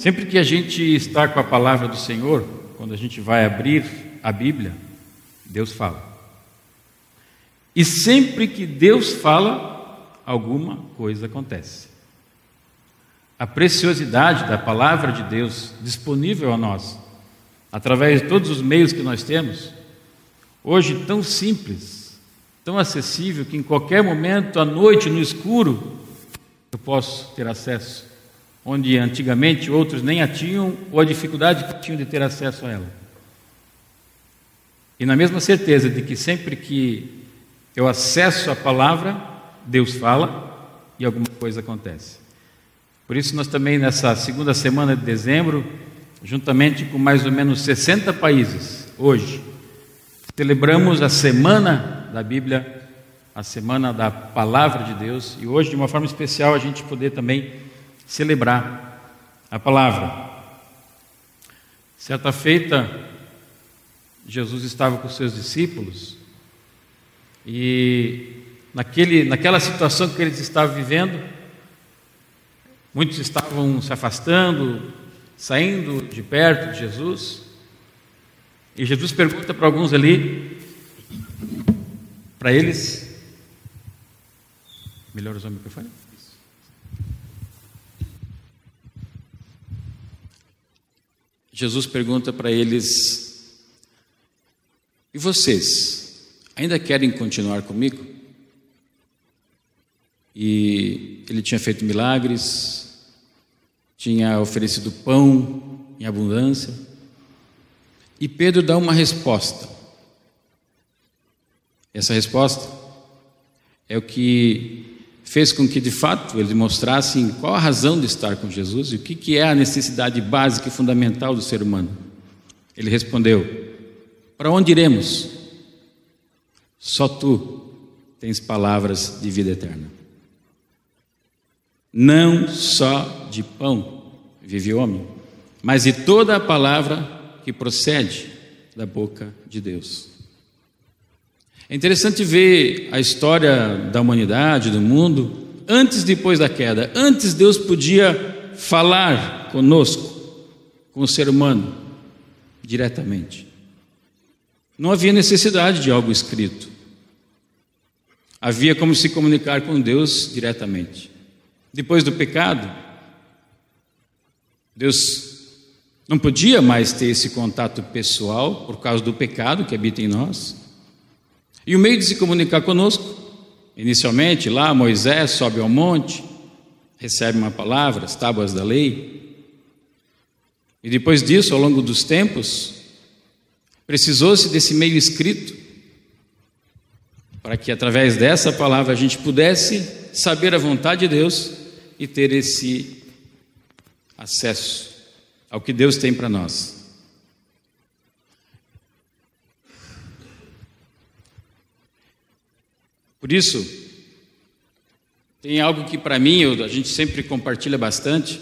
Sempre que a gente está com a palavra do Senhor, quando a gente vai abrir a Bíblia, Deus fala. E sempre que Deus fala, alguma coisa acontece. A preciosidade da palavra de Deus disponível a nós, através de todos os meios que nós temos, hoje tão simples, tão acessível, que em qualquer momento, à noite, no escuro, eu posso ter acesso, onde antigamente outros nem a tinham, ou a dificuldade que tinham de ter acesso a ela. E na mesma certeza de que sempre que eu acesso a palavra, Deus fala e alguma coisa acontece. Por isso nós também, nessa segunda semana de dezembro, juntamente com mais ou menos 60 países, hoje, celebramos a Semana da Bíblia, a Semana da Palavra de Deus, e hoje, de uma forma especial, a gente poder também celebrar a palavra. Certa feita, Jesus estava com os seus discípulos, e naquela situação que eles estavam vivendo, muitos estavam se afastando, saindo de perto de Jesus, e Jesus pergunta para alguns ali, para eles, melhor usar o microfone? Jesus pergunta para eles: e vocês, ainda querem continuar comigo? E ele tinha feito milagres, tinha oferecido pão em abundância, e Pedro dá uma resposta. Essa resposta é o que fez com que, de fato, eles mostrassem qual a razão de estar com Jesus e o que é a necessidade básica e fundamental do ser humano. Ele respondeu: para onde iremos? Só tu tens palavras de vida eterna. Não só de pão vive o homem, mas de toda a palavra que procede da boca de Deus. É interessante ver a história da humanidade, do mundo, antes e depois da queda. Antes Deus podia falar conosco, com o ser humano, diretamente. Não havia necessidade de algo escrito. Havia como se comunicar com Deus diretamente. Depois do pecado, Deus não podia mais ter esse contato pessoal por causa do pecado que habita em nós. E o meio de se comunicar conosco, inicialmente lá Moisés sobe ao monte, recebe uma palavra, as tábuas da lei. E depois disso, ao longo dos tempos, precisou-se desse meio escrito, para que através dessa palavra a gente pudesse saber a vontade de Deus e ter esse acesso ao que Deus tem para nós. Por isso, tem algo que para mim, a gente sempre compartilha bastante,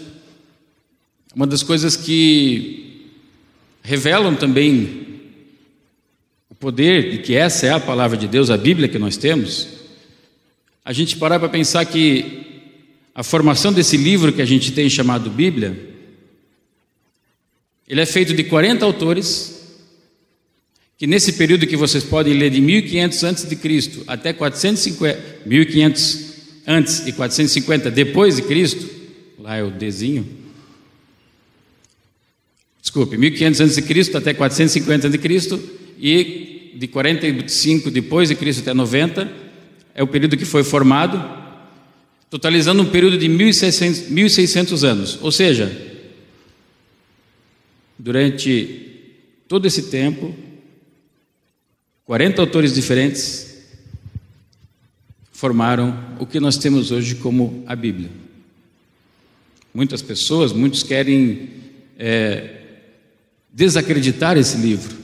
uma das coisas que revelam também o poder de que essa é a palavra de Deus, a Bíblia que nós temos, a gente parar para pensar que a formação desse livro que a gente tem chamado Bíblia, ele é feito de 40 autores, que nesse período que vocês podem ler de 1500 antes de Cristo até 1500 antes e 450 depois de Cristo, lá é o Dzinho, desculpe, 1500 antes de Cristo até 450 antes de Cristo, e de 45 depois de Cristo até 90 é o período que foi formado, totalizando um período de 1600 anos, ou seja, durante todo esse tempo, 40 autores diferentes formaram o que nós temos hoje como a Bíblia. Muitos querem desacreditar esse livro.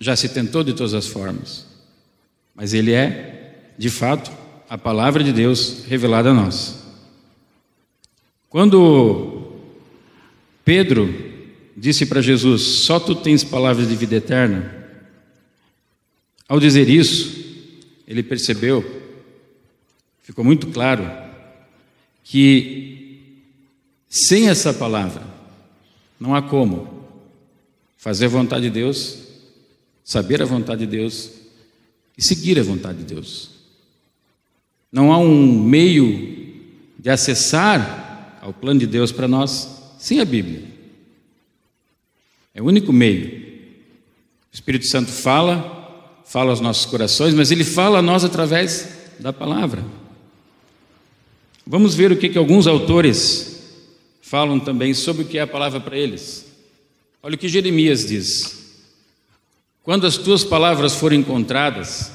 Já se tentou de todas as formas, mas ele é, de fato, a palavra de Deus revelada a nós. Quando Pedro disse para Jesus: só tu tens palavras de vida eterna, ao dizer isso, ele percebeu, ficou muito claro, que sem essa palavra, Não há como fazer a vontade de Deus, saber a vontade de Deus e seguir a vontade de Deus. Não há um meio de acessar ao plano de Deus para nós sem a Bíblia. É o único meio. O Espírito Santo fala aos nossos corações, mas ele fala a nós através da palavra. Vamos ver o que alguns autores falam também sobre o que é a palavra para eles. Olha o que Jeremias diz: quando as tuas palavras forem encontradas,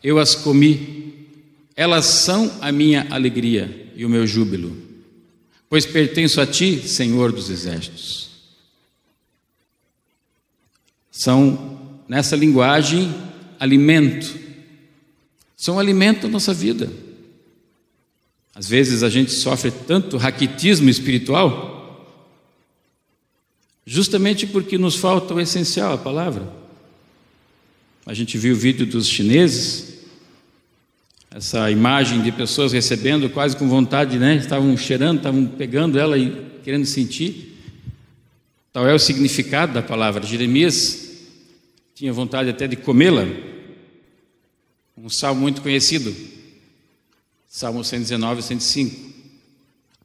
eu as comi, elas são a minha alegria e o meu júbilo, pois pertenço a ti, Senhor dos exércitos. São, nessa linguagem, alimento. São alimento da nossa vida. Às vezes a gente sofre tanto raquitismo espiritual, justamente porque nos falta o essencial, a palavra. A gente viu o vídeo dos chineses, essa imagem de pessoas recebendo quase com vontade, né? Estavam cheirando, estavam pegando ela e querendo sentir. Tal é o significado da palavra. Jeremias tinha vontade até de comê-la. Um salmo muito conhecido, Salmo 119, 105.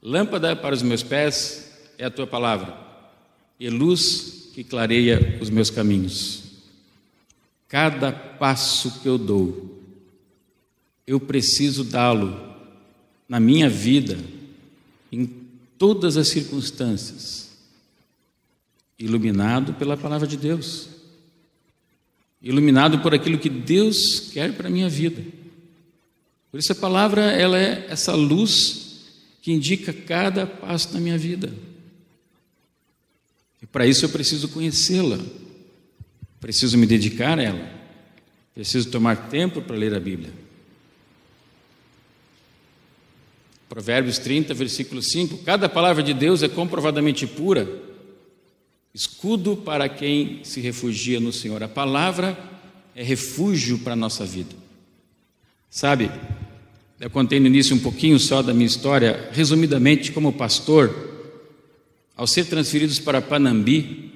Lâmpada para os meus pés é a tua palavra, e luz que clareia os meus caminhos. Cada passo que eu dou, eu preciso dá-lo na minha vida, em todas as circunstâncias, iluminado pela palavra de Deus, iluminado por aquilo que Deus quer para a minha vida. Por isso a palavra, ela é essa luz que indica cada passo na minha vida. E para isso eu preciso conhecê-la, preciso me dedicar a ela, preciso tomar tempo para ler a Bíblia. Provérbios 30, versículo 5: cada palavra de Deus é comprovadamente pura, escudo para quem se refugia no Senhor. A palavra é refúgio para a nossa vida. Sabe, eu contei no início um pouquinho só da minha história, resumidamente, como pastor. Ao ser transferidos para Panambi,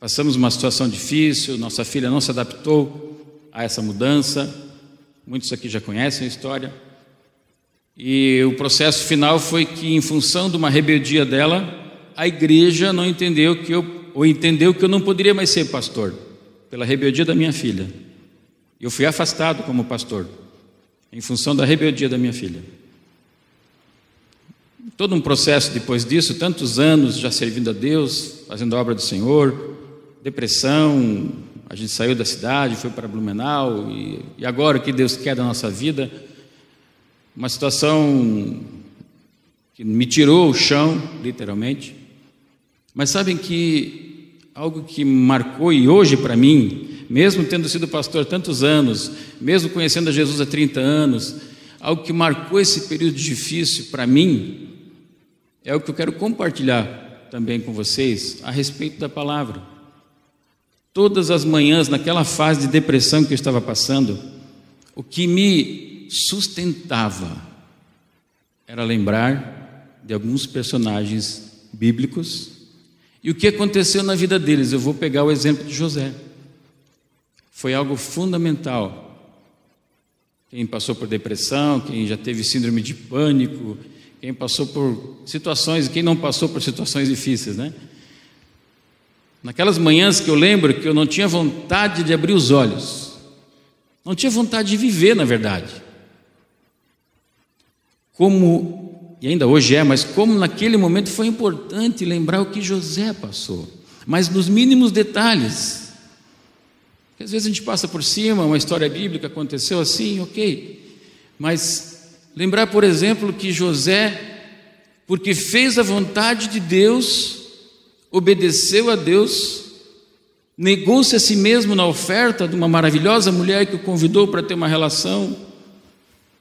passamos uma situação difícil, nossa filha não se adaptou a essa mudança, muitos aqui já conhecem a história, e o processo final foi que, em função de uma rebeldia dela, a igreja não entendeu entendeu que eu não poderia mais ser pastor, pela rebeldia da minha filha. Eu fui afastado como pastor, em função da rebeldia da minha filha. Todo um processo depois disso, tantos anos já servindo a Deus, fazendo a obra do Senhor, depressão, a gente saiu da cidade, foi para Blumenau, e agora o que Deus quer da nossa vida? Uma situação que me tirou o chão, literalmente. Mas sabem que algo que marcou, e hoje para mim, mesmo tendo sido pastor há tantos anos, mesmo conhecendo a Jesus há 30 anos, algo que marcou esse período difícil para mim, é o que eu quero compartilhar também com vocês a respeito da palavra. Todas as manhãs, naquela fase de depressão que eu estava passando, o que me sustentava era lembrar de alguns personagens bíblicos e o que aconteceu na vida deles. Eu vou pegar o exemplo de José. Foi algo fundamental. Quem passou por depressão, quem já teve síndrome de pânico, quem passou por situações, quem não passou por situações difíceis, né? Naquelas manhãs que eu lembro que eu não tinha vontade de abrir os olhos, não tinha vontade de viver, na verdade. Como, e ainda hoje é, mas como naquele momento foi importante lembrar o que José passou, mas nos mínimos detalhes. Porque às vezes a gente passa por cima, uma história bíblica aconteceu assim, ok, mas lembrar, por exemplo, que José, porque fez a vontade de Deus, obedeceu a Deus, negou-se a si mesmo na oferta de uma maravilhosa mulher que o convidou para ter uma relação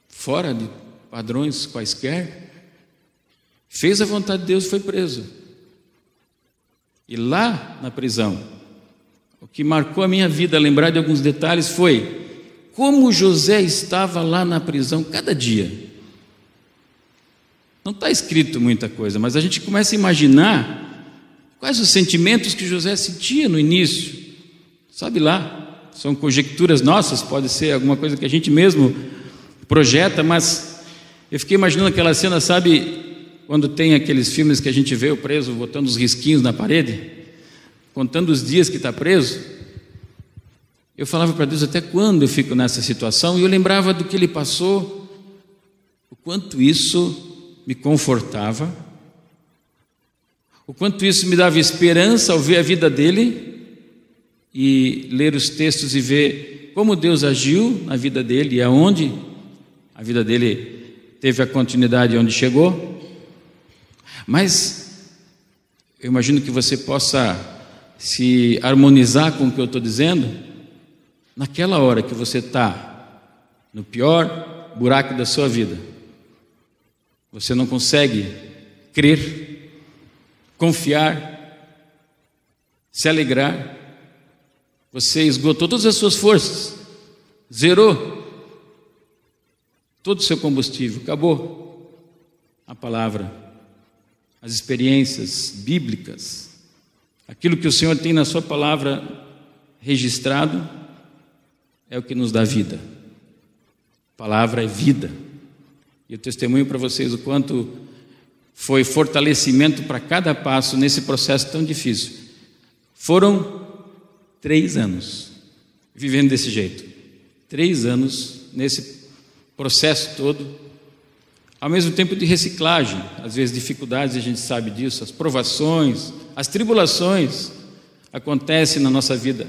fora de padrões quaisquer, fez a vontade de Deus e foi preso. E lá na prisão, o que marcou a minha vida, lembrar de alguns detalhes, foi como José estava lá na prisão cada dia. Não está escrito muita coisa, mas a gente começa a imaginar Quais os sentimentos que José sentia no início? Sabe lá, são conjecturas nossas, pode ser alguma coisa que a gente mesmo projeta, mas eu fiquei imaginando aquela cena, sabe, quando tem aqueles filmes que a gente vê o preso botando os risquinhos na parede, contando os dias que está preso. Eu falava para Deus, até quando eu fico nessa situação? E eu lembrava do que ele passou, o quanto isso me confortava, o quanto isso me dava esperança ao ver a vida dele e ler os textos e ver como Deus agiu na vida dele e aonde a vida dele teve a continuidade onde chegou. Mas eu imagino que você possa se harmonizar com o que eu estou dizendo. Naquela hora que você está no pior buraco da sua vida, você não consegue crer, confiar, se alegrar, você esgotou todas as suas forças, zerou todo o seu combustível, acabou. A palavra, as experiências bíblicas, aquilo que o Senhor tem na sua palavra registrado, é o que nos dá vida. A palavra é vida. E eu testemunho para vocês o quanto foi fortalecimento para cada passo nesse processo tão difícil. Foram 3 anos vivendo desse jeito. 3 anos nesse processo todo, ao mesmo tempo de reciclagem, às vezes dificuldades, a gente sabe disso, as provações, as tribulações acontecem na nossa vida,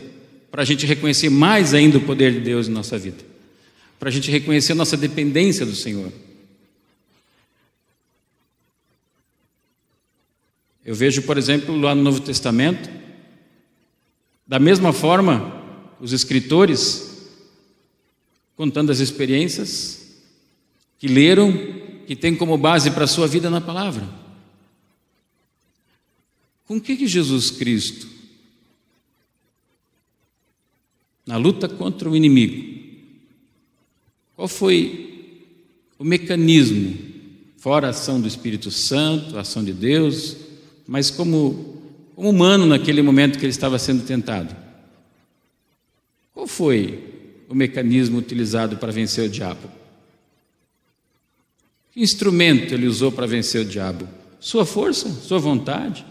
para a gente reconhecer mais ainda o poder de Deus em nossa vida, para a gente reconhecer a nossa dependência do Senhor. Eu vejo, por exemplo, lá no Novo Testamento, da mesma forma, os escritores contando as experiências que leram, que tem como base para a sua vida na palavra. Com que Jesus Cristo, na luta contra o inimigo, qual foi o mecanismo, fora a ação do Espírito Santo, a ação de Deus, mas como humano naquele momento que ele estava sendo tentado? Qual foi o mecanismo utilizado para vencer o diabo? Que instrumento ele usou para vencer o diabo? Sua força? Sua vontade?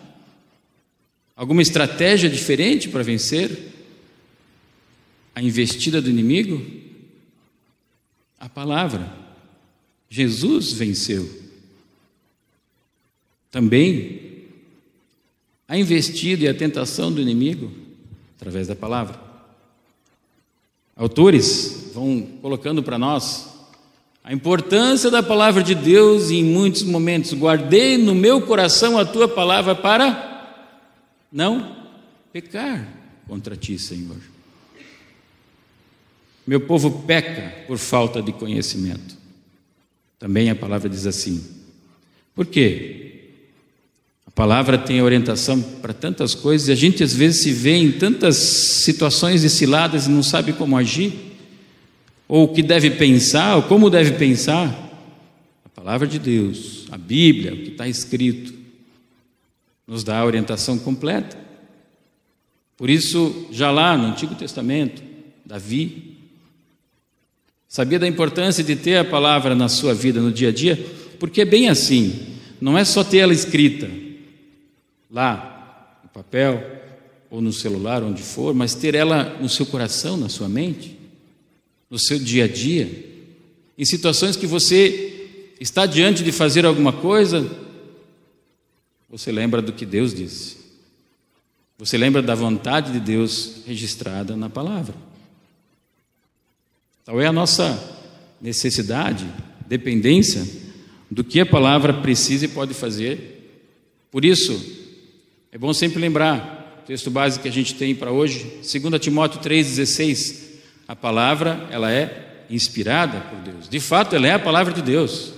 Alguma estratégia diferente para vencer a investida do inimigo? A palavra. Jesus venceu. Também a investida e a tentação do inimigo através da palavra. Autores vão colocando para nós a importância da palavra de Deus e em muitos momentos. Guardei no meu coração a tua palavra para não pecar contra ti, Senhor. Meu povo peca por falta de conhecimento. Também a palavra diz assim. Por quê? A palavra tem orientação para tantas coisas e a gente às vezes se vê em tantas situações ciladas e não sabe como agir, ou o que deve pensar, ou como deve pensar. A palavra de Deus, a Bíblia, o que está escrito, nos dá a orientação completa. Por isso, já lá no Antigo Testamento, Davi sabia da importância de ter a palavra na sua vida, no dia a dia, porque é bem assim, não é só ter ela escrita lá no papel ou no celular, onde for, mas ter ela no seu coração, na sua mente, no seu dia a dia, em situações que você está diante de fazer alguma coisa, você lembra do que Deus disse, você lembra da vontade de Deus registrada na palavra. Então é a nossa necessidade, dependência do que a palavra precisa e pode fazer. Por isso, é bom sempre lembrar, o texto básico que a gente tem para hoje, 2 Timóteo 3,16, a palavra, ela é inspirada por Deus. De fato, ela é a palavra de Deus.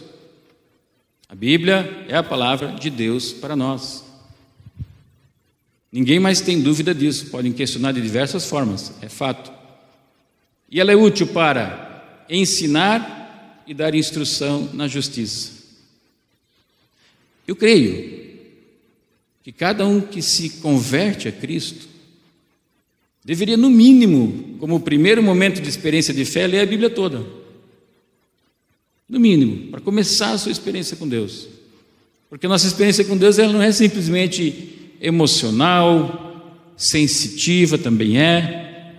A Bíblia é a palavra de Deus para nós. Ninguém mais tem dúvida disso, podem questionar de diversas formas, é fato. E ela é útil para ensinar e dar instrução na justiça. Eu creio que cada um que se converte a Cristo deveria, no mínimo, como primeiro momento de experiência de fé, ler a Bíblia toda. No mínimo, para começar a sua experiência com Deus. Porque a nossa experiência com Deus, ela não é simplesmente emocional, sensitiva, também é,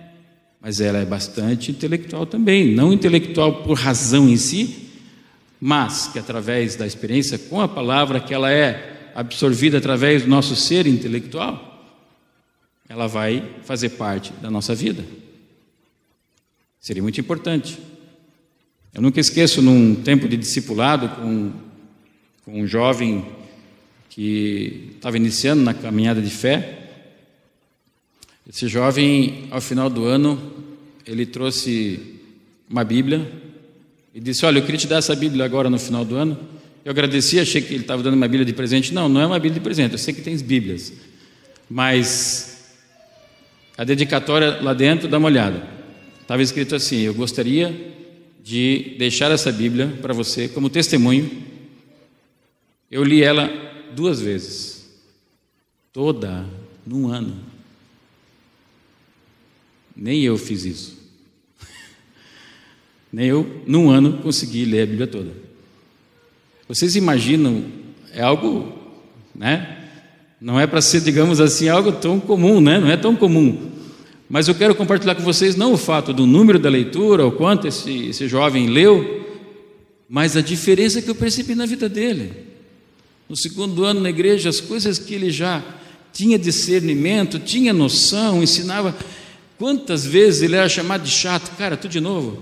mas ela é bastante intelectual também. Não intelectual por razão em si, mas que através da experiência com a palavra, que ela é absorvida através do nosso ser intelectual, ela vai fazer parte da nossa vida. Seria muito importante. Eu nunca esqueço, num tempo de discipulado com um jovem que estava iniciando na caminhada de fé. Esse jovem, ao final do ano, ele trouxe uma Bíblia e disse: olha, eu queria te dar essa Bíblia agora no final do ano. Eu agradeci, achei que ele estava dando uma Bíblia de presente. Não, não é uma Bíblia de presente, eu sei que tem Bíblias, mas a dedicatória lá dentro, dá uma olhada. Estava escrito assim: eu gostaria de deixar essa Bíblia para você como testemunho. Eu li ela 2 vezes, toda num ano. Nem eu fiz isso. Nem eu, num ano, consegui ler a Bíblia toda. Vocês imaginam, é algo, né? Não é para ser, digamos assim, algo tão comum, né? Não é tão comum. Mas eu quero compartilhar com vocês não o fato do número da leitura, o quanto esse jovem leu, mas a diferença que eu percebi na vida dele. No 2º ano na igreja, as coisas que ele já tinha discernimento, tinha noção, ensinava. Quantas vezes ele era chamado de chato? Cara, tudo de novo.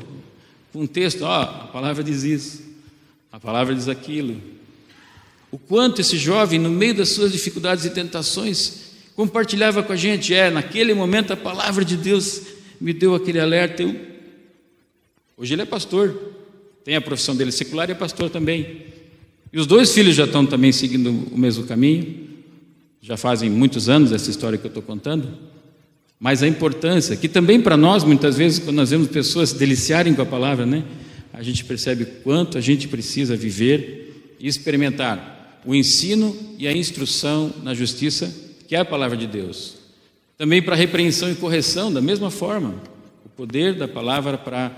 Com um texto, a palavra diz isso, a palavra diz aquilo. O quanto esse jovem, no meio das suas dificuldades e tentações, compartilhava com a gente. Naquele momento a palavra de Deus me deu aquele alerta. Hoje ele é pastor, tem a profissão dele secular e é pastor também. E os 2 filhos já estão também seguindo o mesmo caminho. Já fazem muitos anos essa história que eu estou contando. Mas a importância, que também para nós, muitas vezes, quando nós vemos pessoas se deliciarem com a palavra, né, a gente percebe quanto a gente precisa viver e experimentar o ensino e a instrução na justiça, que é a palavra de Deus. Também para repreensão e correção, da mesma forma. O poder da palavra para,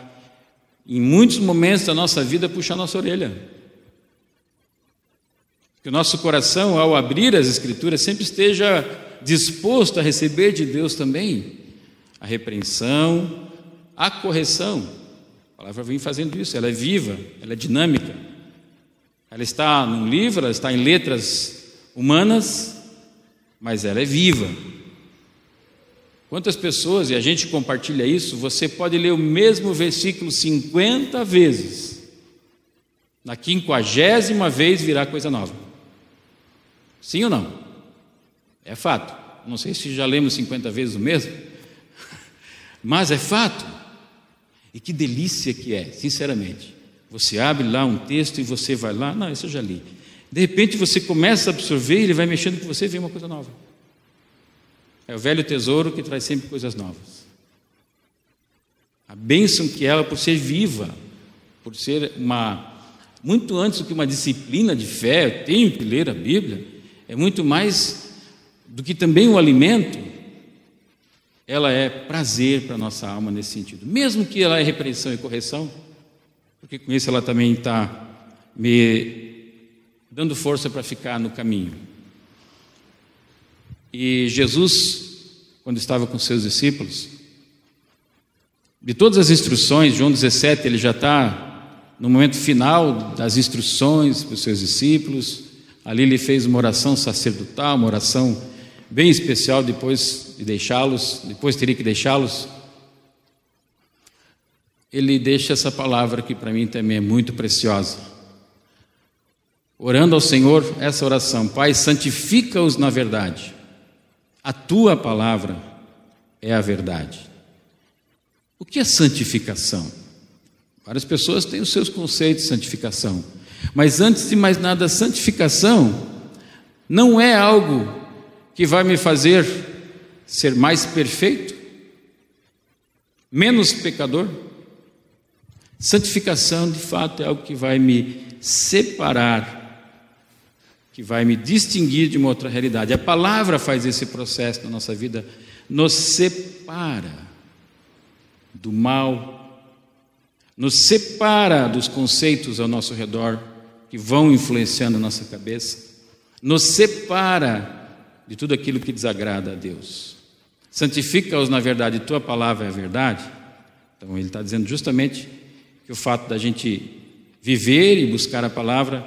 em muitos momentos da nossa vida, puxar nossa orelha. Que o nosso coração, ao abrir as Escrituras, sempre esteja disposto a receber de Deus também a repreensão, a correção. A palavra vem fazendo isso, ela é viva, ela é dinâmica. Ela está num livro, ela está em letras humanas, mas ela é viva. Quantas pessoas, e a gente compartilha isso, você pode ler o mesmo versículo 50 vezes, na 50ª vez virá coisa nova. Sim ou não? É fato. Não sei se já lemos 50 vezes o mesmo, mas é fato. E que delícia que é, sinceramente. Você abre lá um texto e você vai lá, não, isso eu já li. De repente você começa a absorver, ele vai mexendo com você e vem uma coisa nova. É o velho tesouro que traz sempre coisas novas. A bênção que ela, por ser viva, por ser muito antes do que uma disciplina de fé, eu tenho que ler a Bíblia, é muito mais do que também o alimento. Ela é prazer para a nossa alma nesse sentido, mesmo que ela é repreensão e correção, porque com isso ela também está me dando força para ficar no caminho. E Jesus, quando estava com seus discípulos, de todas as instruções, João 17, ele já está no momento final das instruções para os seus discípulos. Ali ele fez uma oração sacerdotal, uma oração bem especial depois teria que deixá-los. Ele deixa essa palavra que para mim também é muito preciosa. Orando ao Senhor essa oração: Pai, santifica-os na verdade. A tua palavra é a verdade. O que é santificação? Várias pessoas têm os seus conceitos de santificação. Mas antes de mais nada, a santificação não é algo que vai me fazer ser mais perfeito, menos pecador. Santificação, de fato, é algo que vai me separar que vai me distinguir de uma outra realidade. A palavra faz esse processo na nossa vida, nos separa do mal, nos separa dos conceitos ao nosso redor que vão influenciando a nossa cabeça, nos separa de tudo aquilo que desagrada a Deus. Santifica-os na verdade, tua palavra é a verdade. Então ele está dizendo justamente que o fato da gente viver e buscar a palavra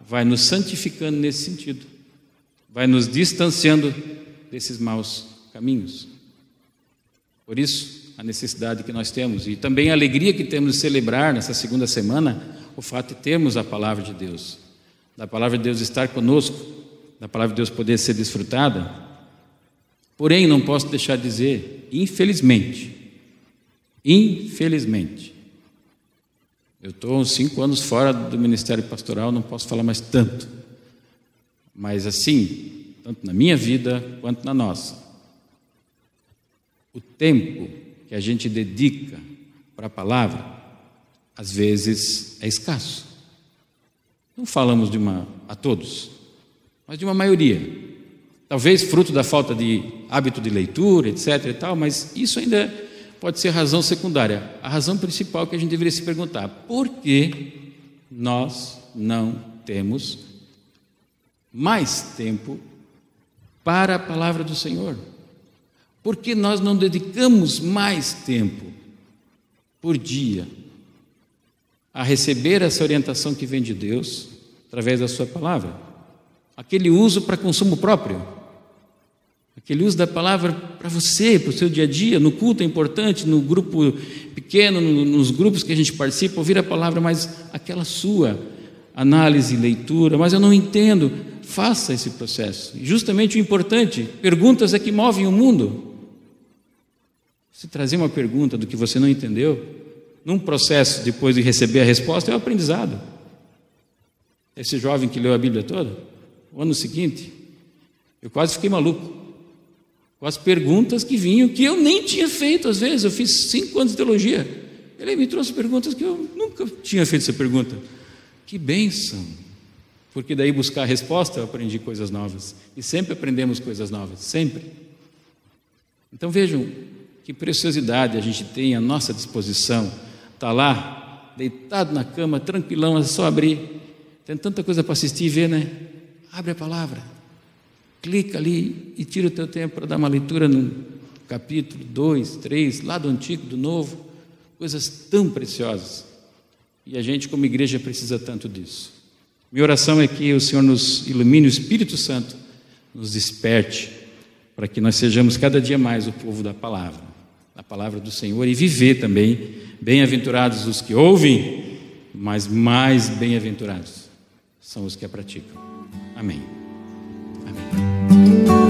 vai nos santificando nesse sentido, vai nos distanciando desses maus caminhos. Por isso, a necessidade que nós temos, e também a alegria que temos de celebrar nessa segunda semana, o fato de termos a palavra de Deus, da palavra de Deus estar conosco, da palavra de Deus poder ser desfrutada. Porém, não posso deixar de dizer, infelizmente, eu estou uns 5 anos fora do ministério pastoral, não posso falar mais tanto, mas assim, tanto na minha vida quanto na nossa, o tempo que a gente dedica para a palavra, às vezes é escasso. Não falamos a todos, mas de uma maioria. Talvez fruto da falta de hábito de leitura, etc. e tal, mas isso ainda pode ser razão secundária. A razão principal que a gente deveria se perguntar: por que nós não temos mais tempo para a palavra do Senhor? Por que nós não dedicamos mais tempo por dia a receber essa orientação que vem de Deus através da sua palavra? Aquele uso para consumo próprio, aquele uso da palavra para você, para o seu dia a dia, no culto é importante, no grupo pequeno, nos grupos que a gente participa, ouvir a palavra, mas aquela sua análise, leitura, mas eu não entendo, faça esse processo. E justamente o importante, perguntas é que movem o mundo. Se trazer uma pergunta do que você não entendeu, num processo, depois de receber a resposta, é o aprendizado. Esse jovem que leu a Bíblia toda, o ano seguinte, eu quase fiquei maluco com as perguntas que vinham, que eu nem tinha feito às vezes. Eu fiz 5 anos de teologia, ele me trouxe perguntas que eu nunca tinha feito essa pergunta. Que bênção, porque daí buscar a resposta eu aprendi coisas novas, e sempre aprendemos coisas novas, sempre. Então vejam que preciosidade a gente tem à nossa disposição, está lá, deitado na cama, tranquilão, é só abrir, tem tanta coisa para assistir e ver, né? Abre a palavra, clica ali e tira o teu tempo para dar uma leitura no capítulo 2, 3, lá do Antigo, do Novo, coisas tão preciosas. E a gente, como igreja, precisa tanto disso. Minha oração é que o Senhor nos ilumine, o Espírito Santo nos desperte, para que nós sejamos cada dia mais o povo da palavra, a palavra do Senhor, e viver também. Bem-aventurados os que ouvem, mas mais bem-aventurados são os que a praticam. Amém. Amém.